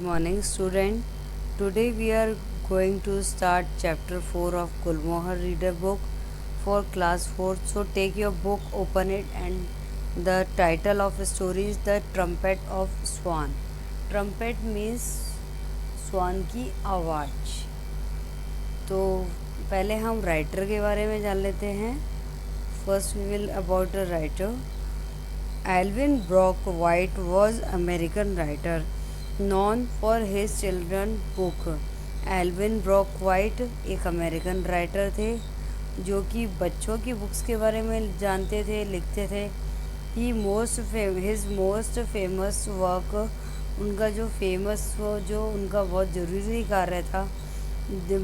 morning, student. Today we are going to start chapter 4 of Gulmohar Reader book for class 4. So take your book, open it, and the title of the story is The Trumpet of Swan. Trumpet means स्वान की आवाज़. तो पहले हम writer के बारे में जान लेते हैं. First we will about a writer. Alvin Brock White was American writer known for his children book. Alvin Brock White एक अमेरिकन राइटर थे जो कि बच्चों की बुक्स के बारे में जानते थे, लिखते थे. हिज मोस्ट फेमस वर्क, उनका जो फेमस जो उनका बहुत ज़रूरी कार्य था,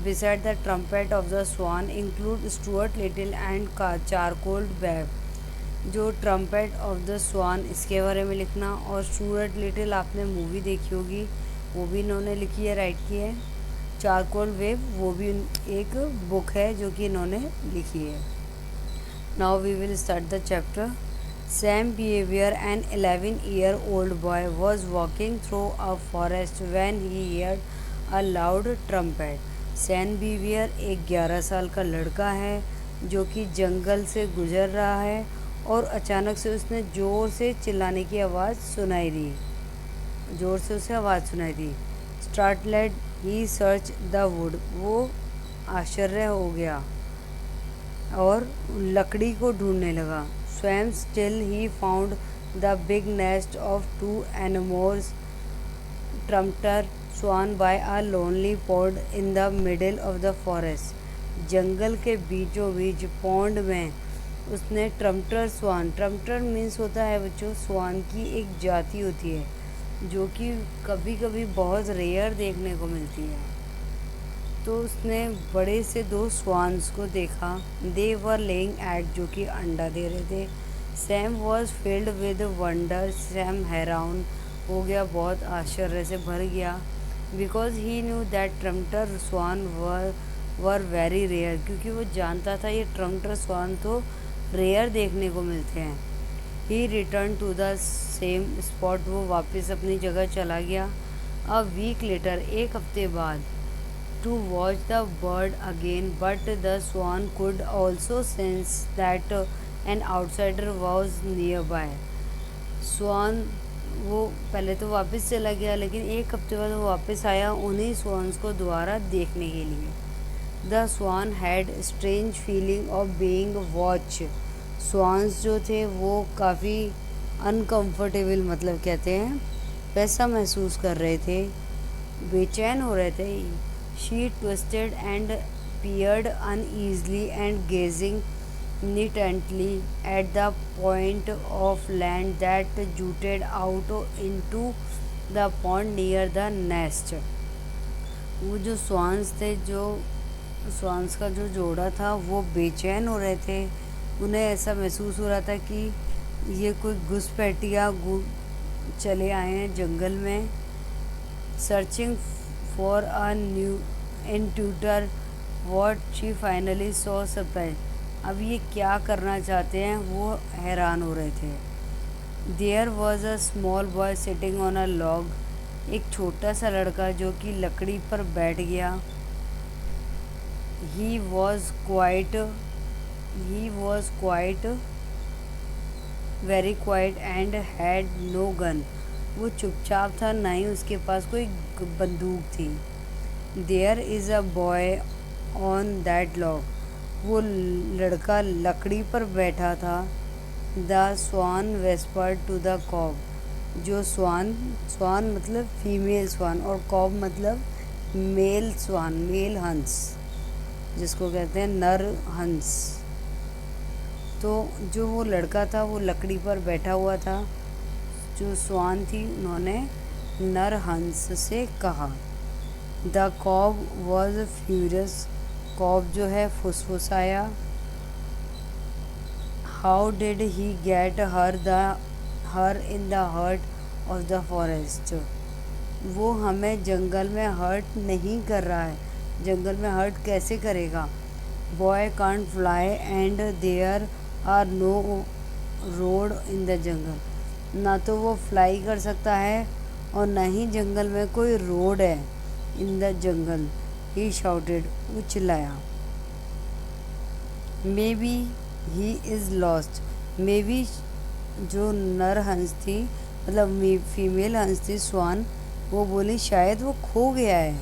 beside the trumpet of the swan include Stuart Little and charcoal bag. जो ट्रम्पेट ऑफ द स्वान इसके बारे में लिखना, और स्टुअर्ट लिटिल आपने मूवी देखी होगी, वो भी इन्होंने लिखी है, राइट की है. चारकोल वेव वो भी एक बुक है जो कि इन्होंने लिखी है. Now we will start the chapter. Sam Beaver an 11-year-old boy was walking through a forest when he heard a loud trumpet. Sam Beaver एक 11 साल का लड़का है जो कि जंगल से गुजर रहा है और अचानक से उसने ज़ोर से चिल्लाने की आवाज़ सुनाई दी. स्टार्टलेड ही सर्च द वुड, वो आश्चर्य हो गया और लकड़ी को ढूंढने लगा. स्वयं still he found the big nest of 2 enormous trumpeter swan by a lonely pond in the middle of the forest. जंगल के बीचों बीच पॉन्ड में उसने ट्रम्पेटर मीन्स होता है बच्चों, स्वान की एक जाति होती है जो कि कभी कभी बहुत रेयर देखने को मिलती है. तो उसने बड़े से 2 स्वान्स को देखा. दे वर लेइंग एग, जो कि अंडा दे रहे थे. Sam was filled with wonder, Sam हैरान हो गया, बहुत आश्चर्य से भर गया. Because he knew that trumpeter swan were very rare, क्योंकि वो जानता था ये ट्रम्पेटर स्वान तो रेयर देखने को मिलते हैं. He return to the same spot, वो वापस अपनी जगह चला गया. अ वीक लेटर, एक हफ्ते बाद, to watch the bird again, but the swan could also sense that an outsider was nearby. Swan वो पहले तो वापस चला गया, लेकिन एक हफ्ते बाद वो वापस आया उन्हीं स्वान्स को दोबारा देखने के लिए. The swan had strange feeling of being watch. Swans जो थे वो काफ़ी अनकम्फर्टेबल, मतलब कहते हैं वैसा महसूस कर रहे थे, बेचैन हो रहे थे. She twisted and peered uneasily and gazing intently at the point of land that jutted out into the pond near the nest. वो जो स्वान्स थे, जो स्वान्स का जो जोड़ा था, वो बेचैन हो रहे थे. उन्हें ऐसा महसूस हो रहा था कि ये कोई घुसपैठिया चले आए हैं जंगल में. Searching for a new intruder, what she finally saw surprise. अब ये क्या करना चाहते हैं, वो हैरान हो रहे थे. There was a small boy sitting on a log, एक छोटा सा लड़का जो कि लकड़ी पर बैठ गया. He was quite very quiet and had no gun. वो चुपचाप था, ना ही उसके पास कोई बंदूक थी. There is a boy on that log. वो लड़का लकड़ी पर बैठा था. The swan whispered to the cob. जो स्वान मतलब फीमेल स्वान और कॉब मतलब मेल स्वान, मेल हंस, जिसको कहते हैं नर हंस. तो जो वो लड़का था वो लकड़ी पर बैठा हुआ था. जो स्वान थी उन्होंने नर हंस से कहा. The cob was furious, cob जो है फुसफुसाया. How did he get here in the heart of the forest. वो हमें जंगल में हर्ट नहीं कर रहा है, जंगल में हर्ट कैसे करेगा. Boy can't fly and there are no road in the jungle. ना तो वो फ्लाई कर सकता है और न ही जंगल में कोई रोड है। इन द जंगल ही शाउटेड, वो चिल्लाया। May be he is lost, may be जो नर हंस थी, मतलब फीमेल हंस थी स्वान, वो बोली शायद वो खो गया है।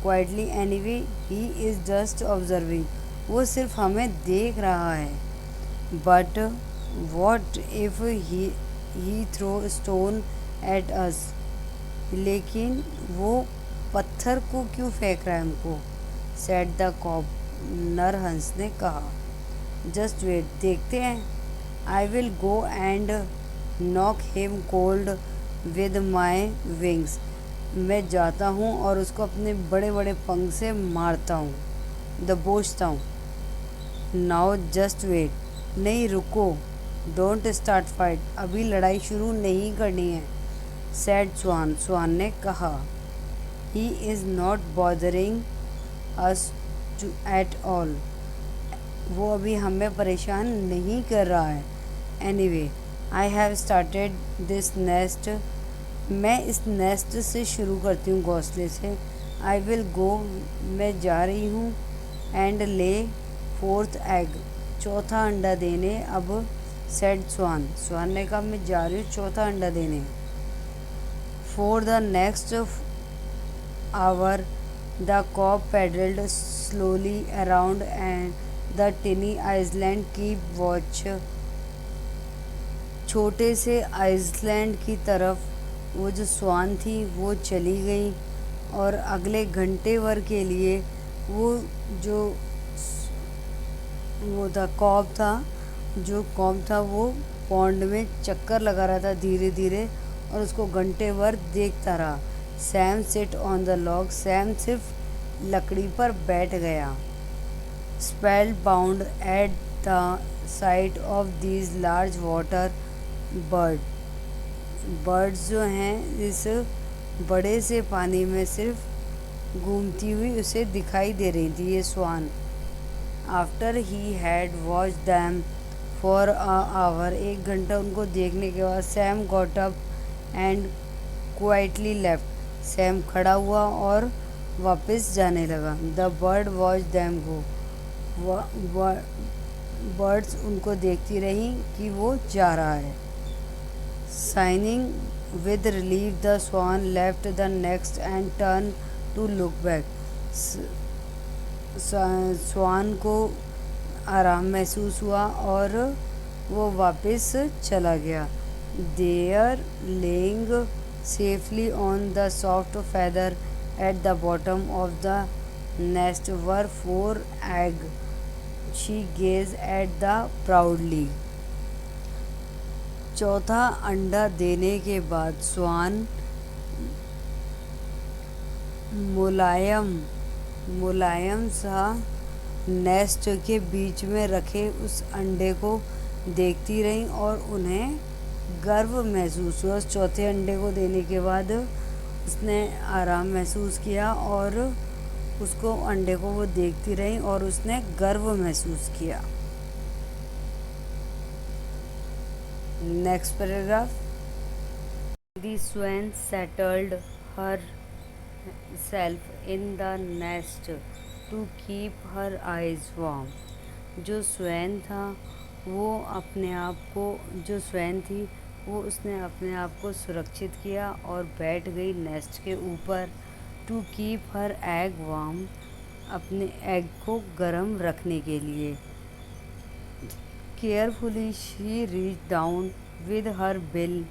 Quietly anyway he is just observing, वो सिर्फ हमें देख रहा है। But what if he throw stone at us, लेकिन वो पत्थर को क्यों फेंक रहा है हमको। सेट द कॉप, नर हंस ने कहा। जस्ट वेट, देखते हैं। I will go and knock him cold with my wings, मैं जाता हूँ और उसको अपने बड़े बड़े पंख से मारता हूँ, दबोचता हूँ। नाउ जस्ट वेट, नहीं रुको। डोंट स्टार्ट फाइट, अभी लड़ाई शुरू नहीं करनी है। सैड स्वान, स्वान ने कहा। He is not bothering us at all, वो अभी हमें परेशान नहीं कर रहा है। Anyway I have started this nest, मैं इस नेस्ट से शुरू करती हूँ, घोंसले से। आई विल गो, मैं जा रही हूँ। एंड ले फोर्थ एग, चौथा अंडा देने। अब सेड स्वान, स्वान ने कहा मैं जा रही हूँ चौथा अंडा देने। For the next hour the cob paddled slowly around and the tiny island की वॉच, छोटे से आइसलैंड की तरफ वो जो स्वान थी वो चली गई। और अगले घंटे भर के लिए वो जो वो था कॉब था, जो कॉब था वो पॉन्ड में चक्कर लगा रहा था धीरे धीरे, और उसको घंटे भर देखता रहा। Sam sit on the log, Sam सिर्फ लकड़ी पर बैठ गया। Spell bound at the site of these large water birds जो हैं इस बड़े से पानी में सिर्फ घूमती हुई उसे दिखाई दे रही थी ये swan. After he had watch them for a hour, एक घंटा उनको देखने के बाद Sam got up and quietly left, Sam खड़ा हुआ और वापस जाने लगा। The bird watch them go, birds उनको देखती रही कि वो जा रहा है। Sighing with relief the swan left the nest and turn to look back, swan को आराम महसूस हुआ और वो वापस चला गया। There laying safely on the soft feather at the bottom of the nest were 4 egg, she gazed at the proudly। चौथा अंडा देने के बाद स्वान मुलायम सा नेस्ट के बीच में रखे उस अंडे को देखती रही और उन्हें गर्व महसूस हुआ। उस चौथे अंडे को देने के बाद उसने आराम महसूस किया और उसको अंडे को वो देखती रही और उसने गर्व महसूस किया। Next paragraph. The swan settled herself in the nest to keep her eyes warm, जो स्वैन था वो अपने आप को, जो स्वैन थी वो उसने अपने आप को सुरक्षित किया और बैठ गई नेस्ट के ऊपर। To keep her egg warm, अपने एग को गर्म रखने के लिए। Carefully she reach down with her bill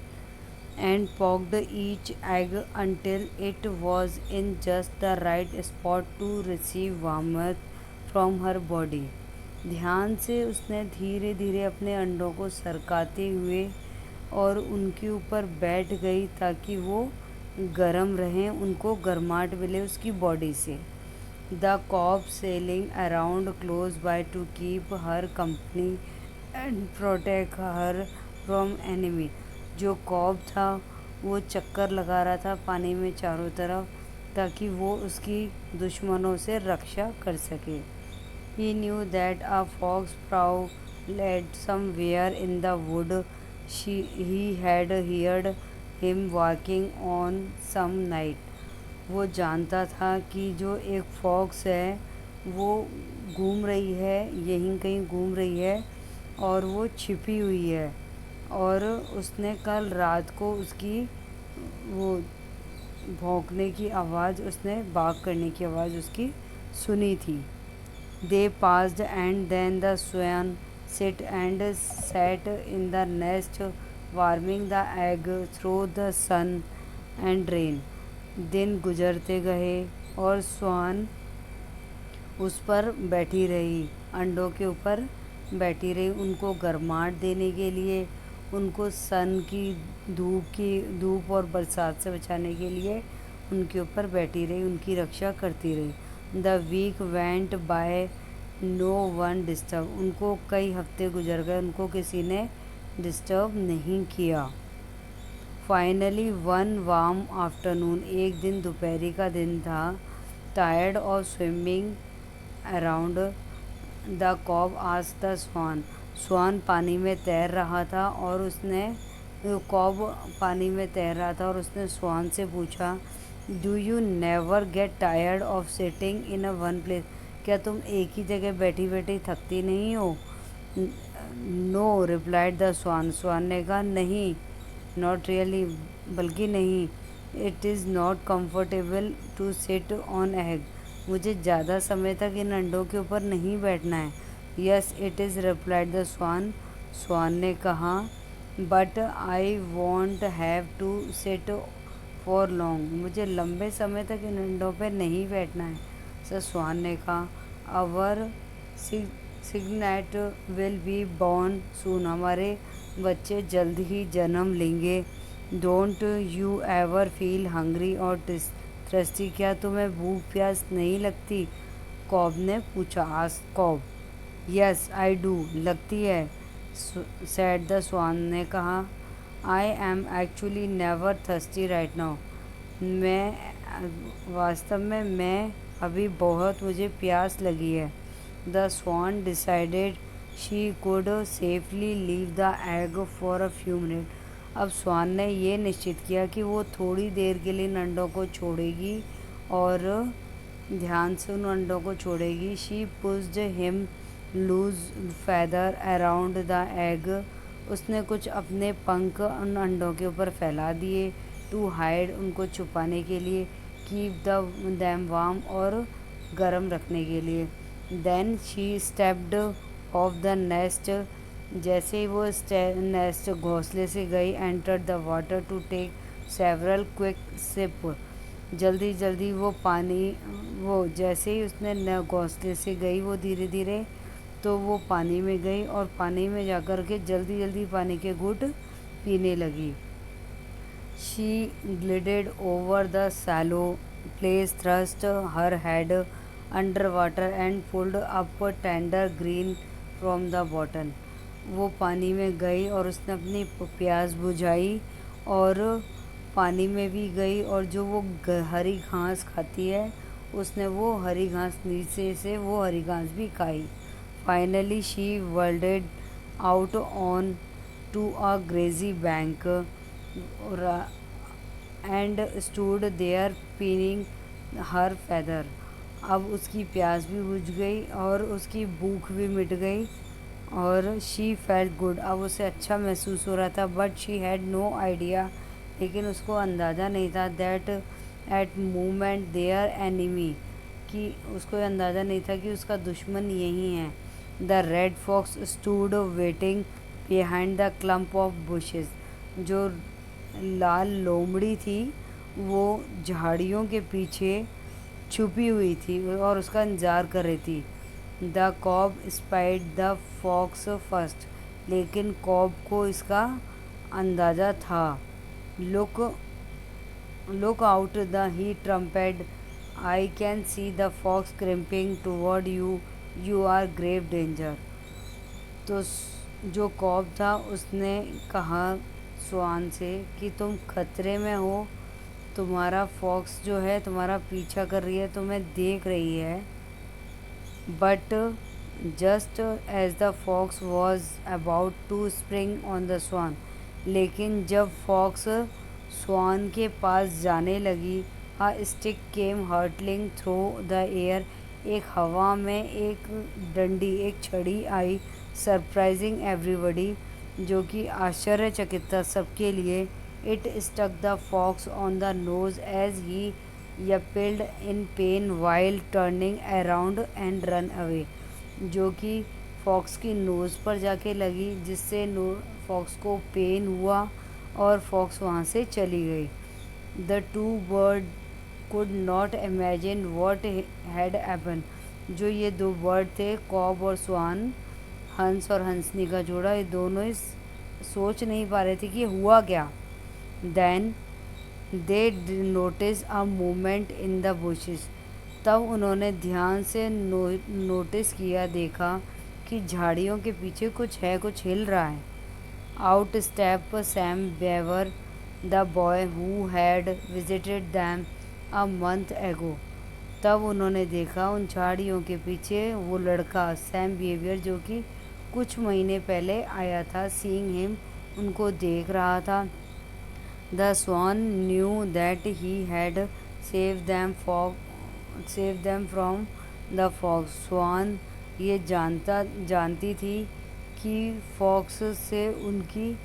and poked each egg until it was in just the right spot to receive warmth from her body। ध्यान से उसने धीरे धीरे अपने अंडों को सरकाते हुए और उनके ऊपर बैठ गई ताकि वो गर्म रहें, उनको गर्माहट मिले उसकी बॉडी से। The cob sailing around close by to keep her company and protect her from enemy, जो कॉब था वो चक्कर लगा रहा था पानी में चारों तरफ ताकि वो उसकी दुश्मनों से रक्षा कर सके। He knew that a fox prowled somewhere in the wood he had heard him walking on some night. वो जानता था कि जो एक फॉक्स है वो घूम रही है, यहीं कहीं घूम रही है और वो छिपी हुई है, और उसने कल रात को उसकी वो भौंकने की आवाज़, उसने बाग करने की आवाज़ उसकी सुनी थी। They passed, and then the swan sit and sat in the nest, warming the egg through the sun and rain. दिन गुजरते गए और स्वान उस पर बैठी रही, अंडों के ऊपर बैठी रही, उनको गर्माहट देने के लिए, उनको सन की धूप और बरसात से बचाने के लिए उनके ऊपर बैठी रही, उनकी रक्षा करती रही। The week went by, no one disturb. उनको कई हफ्ते गुजर गए, उनको किसी ने डिस्टर्ब नहीं किया। फाइनली वन वार्म आफ्टरनून, एक दिन दोपहरी का दिन था। Tired of swimming around the cob asked the swan. Swan पानी में तैर रहा था और उसने कॉब पानी में तैर रहा था और उसने स्वान से पूछा, do you never get tired of sitting in a one place. क्या तुम एक ही जगह बैठी बैठी थकती नहीं हो? No, replied the swan. Swan ने कहा, नहीं, नॉट रियली, बल्कि नहीं। It is not comfortable to sit on egg. मुझे ज़्यादा समय तक इन अंडों के ऊपर नहीं बैठना है। Yes it is, replied the swan. Swan ने कहा, but I won't have to sit for long. मुझे लंबे समय तक इन अंडों पर नहीं बैठना है। सर स्वान ने कहा, our cygnet will be born soon. हमारे बच्चे जल्द ही जन्म लेंगे। Don't you ever feel hungry और थ्रस्टी। क्या तुम्हें भूख प्यास नहीं लगती? कॉब ने पूछा। Asked cob. Yes I do, लगती है, सैड द स्वान ने कहा। I am actually never thirsty right now. वास्तव में मैं अभी बहुत, मुझे प्यास लगी है। The swan decided she could safely leave the egg for a few minute. अब स्वान ने यह निश्चित किया कि वो थोड़ी देर के लिए इन अंडों को छोड़ेगी और ध्यान से उन अंडों को छोड़ेगी। She pushed him loose feather around the egg. उसने कुछ अपने पंख उन अंडों के ऊपर फैला दिए। टू हाइड, उनको छुपाने के लिए। कीप दैम वार्म, और गर्म रखने के लिए। Then she stepped off the nest. जैसे ही वो नेस्ट घोंसले से गई, entered the water to take several quick sip. जल्दी जल्दी वो पानी, वो जैसे ही उसने घोंसले से गई, वो धीरे धीरे तो वो पानी में गई और पानी में जाकर के जल्दी जल्दी पानी के घूंट पीने लगी। She glided over the shallow place, thrust her head under water and pulled up tender green from the bottom. वो पानी में गई और उसने अपनी प्यास बुझाई और पानी में भी गई, और जो वो हरी घास खाती है, उसने वो हरी घास नीचे से वो हरी घास भी खाई। Finally she waddled out on to a grassy bank and stood there preening her feather. अब उसकी प्यास भी बुझ गई और उसकी भूख भी मिट गई और शी फेल्ट गुड। अब उसे अच्छा महसूस हो रहा था। But she had no idea, लेकिन उसको अंदाज़ा नहीं था that at moment there enemy, कि उसको अंदाज़ा नहीं था कि उसका दुश्मन यही है। The red fox stood waiting behind the clump of bushes. जो लाल लोमड़ी थी वो झाड़ियों के पीछे छुपी हुई थी और उसका इंतज़ार कर रही थी। The cob spied the fox first. लेकिन कॉब को इसका अंदाज़ा था। Look out the he trumpeted, I can see the fox creeping toward you, you are grave danger. तो जो कॉब था उसने कहा स्वान से कि तुम खतरे में हो, तुम्हारा फॉक्स जो है तुम्हारा पीछा कर रही है, तुम्हें देख रही है। But just as the fox was about to spring on the swan. लेकिन जब फॉक्स स्वान के पास जाने लगी। A stick came hurtling through the air, एक हवा में एक डंडी, एक छड़ी आई, सरप्राइजिंग एवरीबडी, जो कि आश्चर्यचकित था सबके लिए। It stuck the fox on the nose as he यपिल्ड in pain while turning around and run away, जो कि फॉक्स की नोज़ पर जाके लगी, जिससे फॉक्स को पेन हुआ और फॉक्स वहाँ से चली गई। The two bird could not imagine what had happen, जो ये दो बर्ड थे, कॉब और स्वान, हंस और हंसनी का जोड़ा, ये दोनों इस सोच नहीं पा रहे थे कि हुआ क्या। Then they notice a movement in the bushes, तब उन्होंने ध्यान से नोटिस किया, देखा कि झाड़ियों के पीछे कुछ है, कुछ हिल रहा है। Out step Sam Beaver, the boy who had visited them a month ago, तब उन्होंने देखा उन झाड़ियों के पीछे वो लड़का सैम बिहेवियर, जो कि कुछ महीने पहले आया था। सीइंग हिम, उनको देख रहा था। The swan knew that he had save them from the fox, swan ये जानती थी कि फॉक्स से उनकी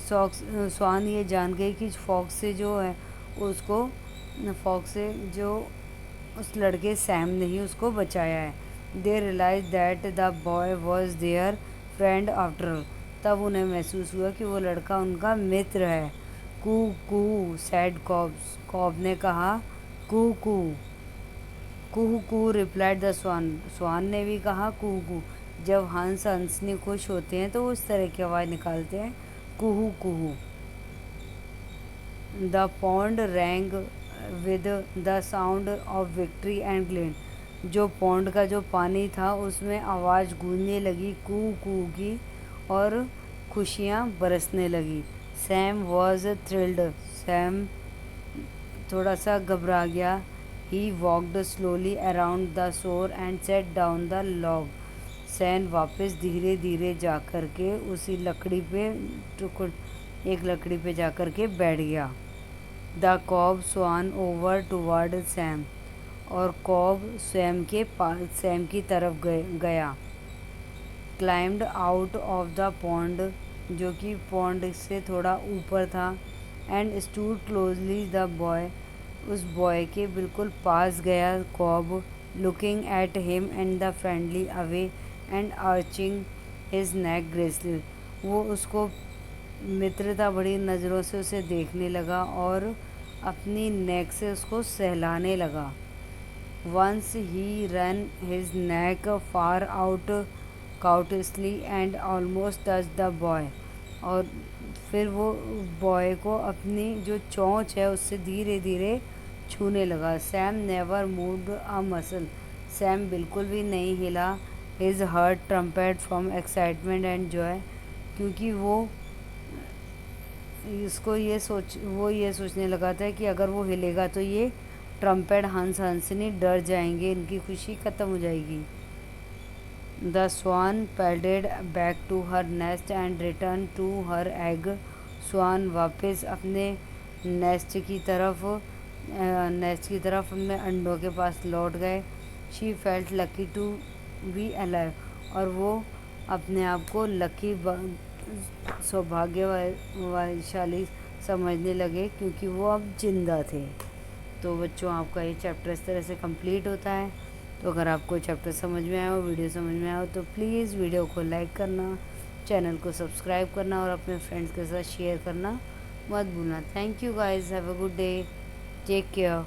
स्वान ये जान गई कि फॉक्स से जो है उसको, फॉक्स से जो उस लड़के सैम ने ही उसको बचाया है। They realise that the boy was their friend after, तब उन्हें महसूस हुआ कि वो लड़का उनका मित्र है। कू कू सैड कॉब ने कहा, कू कू। कुहू कू रिप्लाइड द स्वान, स्वान ने भी कहा कू कू। जब हंस हंसनी खुश होते हैं तो वो इस तरह की आवाज़ निकालते हैं, कुहू कुहू। The pond rang with the sound of victory and glee, जो पॉन्ड का जो पानी था उसमें आवाज़ गूंजने लगी कू कू की, और खुशियाँ बरसने लगी। सैम वॉज थ्रिल्ड, सैम थोड़ा सा घबरा गया। He walked slowly around the shore and set down the log, Sam वापस धीरे धीरे जा कर के उसी लकड़ी पे एक लकड़ी पे जा कर के बैठ गया। The cob swam over toward Sam, और कॉब सैम की तरफ गया। Climbed out of the pond, जो कि पॉन्ड से थोड़ा ऊपर था। And stood closely the boy, उस बॉय के बिल्कुल पास गया cob. Looking at him and the friendly away and arching his neck gracefully, वो उसको मित्रता बड़ी नज़रों से उसे देखने लगा और अपनी नेक से उसको सहलाने लगा। Once he ran his neck far out cautiously and almost touch the boy, और फिर वो बॉय को अपनी जो चोंच है उससे धीरे धीरे छूने लगा। Sam never moved a muscle, Sam बिल्कुल भी नहीं हिला। His heart trumpet from excitement and Joy, क्योंकि वो ये सोचने लगा था कि अगर वो हिलेगा तो ये ट्रम्पेट हंसनी डर जाएंगे, इनकी खुशी ख़त्म हो जाएगी। The swan paddled back to her nest and return to her egg, swan वापस अपने नेस्ट की तरफ अपने अंडों के पास लौट गए। She felt lucky to be alive, और वो अपने आप को लकी सौभाग्यशाली समझने लगे, क्योंकि वो अब जिंदा थे। तो बच्चों, आपका ये चैप्टर इस तरह से कंप्लीट होता है। तो अगर आपको चैप्टर समझ में आया हो, वीडियो समझ में आया हो, तो प्लीज़ वीडियो को लाइक करना, चैनल को सब्सक्राइब करना और अपने फ्रेंड्स के साथ शेयर करना मत भूलना। Thank you guys, have a good day, take care.